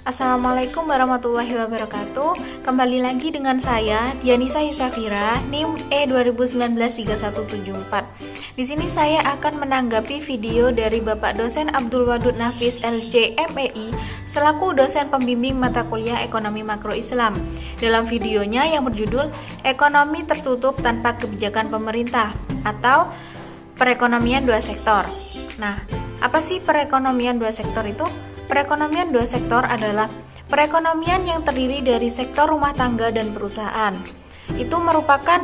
Assalamualaikum warahmatullahi wabarakatuh. Kembali lagi dengan saya Dianisa Yusafira, NIM E20193174. Di sini saya akan menanggapi video dari Bapak dosen Abdul Wadud Nafis LC MEI selaku dosen pembimbing mata kuliah Ekonomi Makro Islam. Dalam videonya yang berjudul Ekonomi Tertutup Tanpa Kebijakan Pemerintah atau Perekonomian Dua Sektor. Nah, apa sih perekonomian dua sektor itu? Perekonomian dua sektor adalah perekonomian yang terdiri dari sektor rumah tangga dan perusahaan. Itu merupakan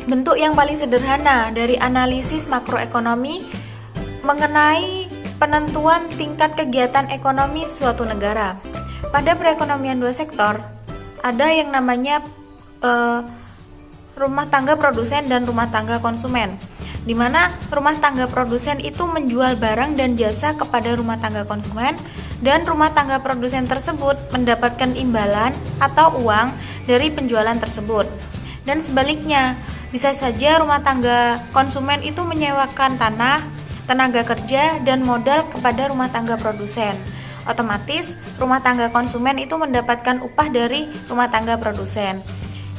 bentuk yang paling sederhana dari analisis makroekonomi mengenai penentuan tingkat kegiatan ekonomi suatu negara. Pada perekonomian dua sektor, ada yang namanya rumah tangga produsen dan rumah tangga konsumen, di mana rumah tangga produsen itu menjual barang dan jasa kepada rumah tangga konsumen, dan rumah tangga produsen tersebut mendapatkan imbalan atau uang dari penjualan tersebut. Dan sebaliknya, bisa saja rumah tangga konsumen itu menyewakan tanah, tenaga kerja, dan modal kepada rumah tangga produsen. Otomatis, rumah tangga konsumen itu mendapatkan upah dari rumah tangga produsen.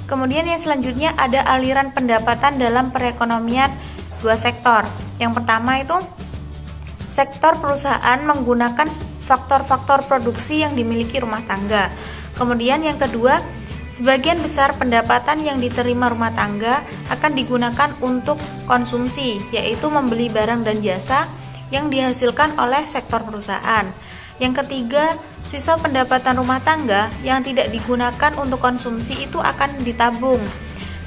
Kemudian yang selanjutnya ada aliran pendapatan dalam perekonomian dua sektor. Yang pertama itu sektor perusahaan menggunakan faktor-faktor produksi yang dimiliki rumah tangga. Kemudian yang kedua, sebagian besar pendapatan yang diterima rumah tangga akan digunakan untuk konsumsi, yaitu membeli barang dan jasa yang dihasilkan oleh sektor perusahaan. Yang ketiga, sisa pendapatan rumah tangga yang tidak digunakan untuk konsumsi itu akan ditabung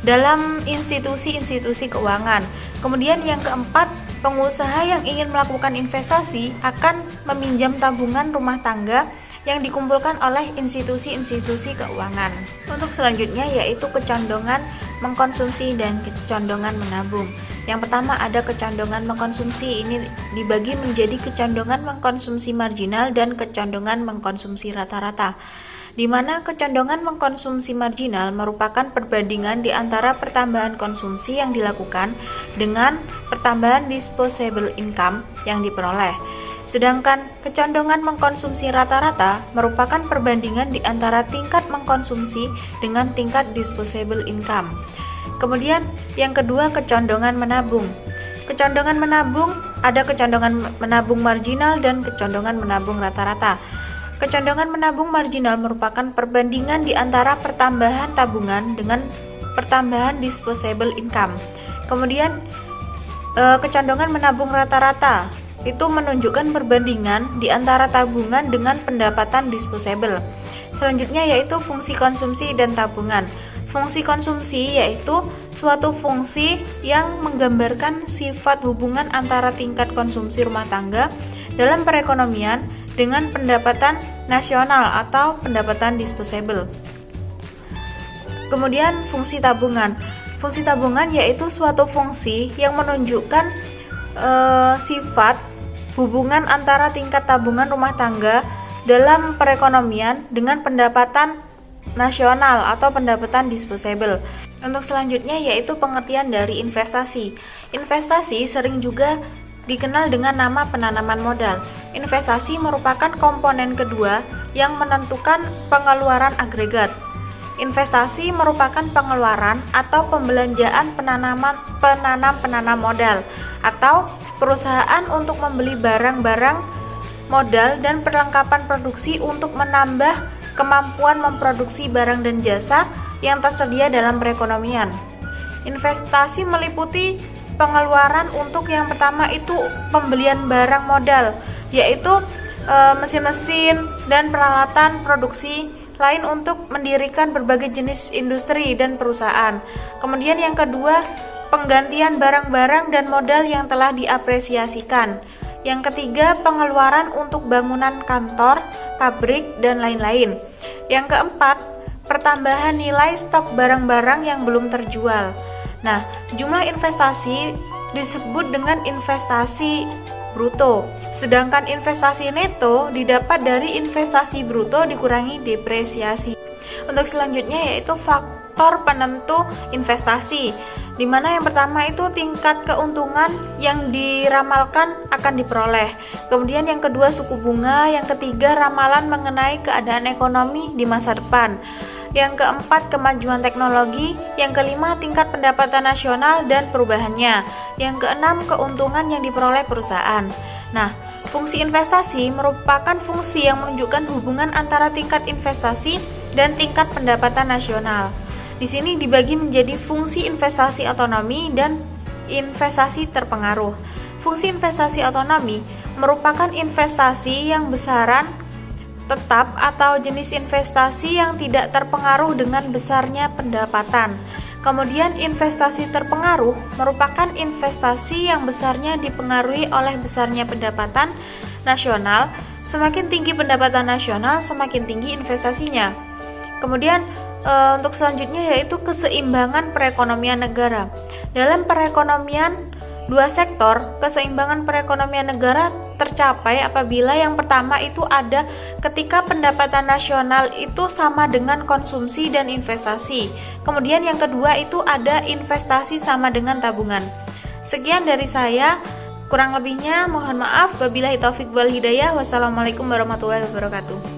dalam institusi-institusi keuangan. Kemudian yang keempat, pengusaha yang ingin melakukan investasi akan meminjam tabungan rumah tangga yang dikumpulkan oleh institusi-institusi keuangan. Untuk selanjutnya yaitu kecondongan mengkonsumsi dan kecondongan menabung. Yang pertama ada kecondongan mengkonsumsi, ini dibagi menjadi kecondongan mengkonsumsi marginal dan kecondongan mengkonsumsi rata-rata, di mana kecondongan mengkonsumsi marginal merupakan perbandingan di antara pertambahan konsumsi yang dilakukan dengan pertambahan disposable income yang diperoleh. Sedangkan kecondongan mengkonsumsi rata-rata merupakan perbandingan di antara tingkat mengkonsumsi dengan tingkat disposable income. Kemudian yang kedua kecondongan menabung. Kecondongan menabung ada kecondongan menabung marginal dan kecondongan menabung rata-rata. Kecondongan menabung marginal merupakan perbandingan di antara pertambahan tabungan dengan pertambahan disposable income. Kemudian kecondongan menabung rata-rata itu menunjukkan perbandingan di antara tabungan dengan pendapatan disposable. Selanjutnya yaitu fungsi konsumsi dan tabungan. Fungsi konsumsi yaitu suatu fungsi yang menggambarkan sifat hubungan antara tingkat konsumsi rumah tangga dalam perekonomian dengan pendapatan nasional atau pendapatan disposable. Kemudian fungsi tabungan. Fungsi tabungan yaitu suatu fungsi yang menunjukkan sifat hubungan antara tingkat tabungan rumah tangga dalam perekonomian dengan pendapatan nasional atau pendapatan disposable. Untuk selanjutnya yaitu pengertian dari investasi. Investasi sering juga dikenal dengan nama penanaman modal. Investasi merupakan komponen kedua yang menentukan pengeluaran agregat. Investasi merupakan pengeluaran atau pembelanjaan penanam modal atau perusahaan untuk membeli barang-barang modal dan perlengkapan produksi untuk menambah kemampuan memproduksi barang dan jasa yang tersedia dalam perekonomian. Investasi meliputi pengeluaran untuk yang pertama itu pembelian barang modal, yaitu mesin-mesin dan peralatan produksi lain untuk mendirikan berbagai jenis industri dan perusahaan. Kemudian yang kedua, penggantian barang-barang dan modal yang telah diapresiasikan. Yang ketiga, pengeluaran untuk bangunan kantor, pabrik, dan lain-lain. Yang keempat, pertambahan nilai stok barang-barang yang belum terjual. Nah, jumlah investasi disebut dengan investasi bruto, sedangkan investasi neto didapat dari investasi bruto dikurangi depresiasi. Untuk selanjutnya yaitu faktor penentu investasi, di mana yang pertama itu tingkat keuntungan yang diramalkan akan diperoleh. Kemudian yang kedua suku bunga, yang ketiga ramalan mengenai keadaan ekonomi di masa depan. Yang keempat kemajuan teknologi, yang kelima tingkat pendapatan nasional dan perubahannya. Yang keenam keuntungan yang diperoleh perusahaan. Nah, fungsi investasi merupakan fungsi yang menunjukkan hubungan antara tingkat investasi dan tingkat pendapatan nasional. Di sini dibagi menjadi fungsi investasi otonomi dan investasi terpengaruh. Fungsi investasi otonomi merupakan investasi yang besaran tetap atau jenis investasi yang tidak terpengaruh dengan besarnya pendapatan. Kemudian investasi terpengaruh merupakan investasi yang besarnya dipengaruhi oleh besarnya pendapatan nasional. Semakin tinggi pendapatan nasional, semakin tinggi investasinya. Kemudian untuk selanjutnya yaitu keseimbangan perekonomian negara. Dalam perekonomian dua sektor, keseimbangan perekonomian negara tercapai apabila yang pertama itu ada ketika pendapatan nasional itu sama dengan konsumsi dan investasi. Kemudian yang kedua itu ada investasi sama dengan tabungan. Sekian dari saya, kurang lebihnya mohon maaf. Wabillahi taufik wal hidayah. Wassalamualaikum warahmatullahi wabarakatuh.